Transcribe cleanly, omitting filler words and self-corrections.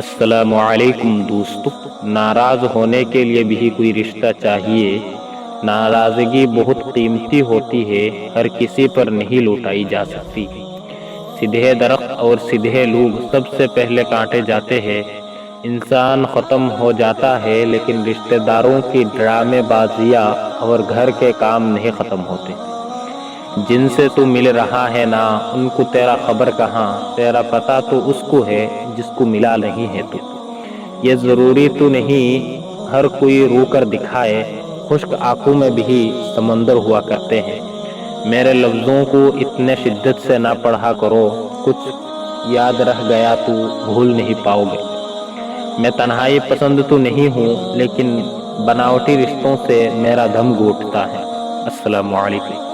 السلام علیکم دوستو، ناراض ہونے کے لیے بھی کوئی رشتہ چاہیے۔ ناراضگی بہت قیمتی ہوتی ہے، ہر کسی پر نہیں لوٹائی جا سکتی۔ سیدھے درخت اور سیدھے لوگ سب سے پہلے کاٹے جاتے ہیں۔ انسان ختم ہو جاتا ہے لیکن رشتہ داروں کی ڈرامے بازیاں اور گھر کے کام نہیں ختم ہوتے۔ جن سے تو مل رہا ہے نا، ان کو تیرا خبر کہاں، تیرا پتہ تو اس کو ہے جس کو ملا نہیں ہے تو۔ یہ ضروری تو نہیں ہر کوئی رو کر دکھائے، خشک آنکھوں میں بھی سمندر ہوا کرتے ہیں۔ میرے لفظوں کو اتنے شدت سے نہ پڑھا کرو، کچھ یاد رہ گیا تو بھول نہیں پاؤ گے۔ میں تنہائی پسند تو نہیں ہوں، لیکن بناوٹی رشتوں سے میرا دم گھٹتا ہے۔ السلام علیکم۔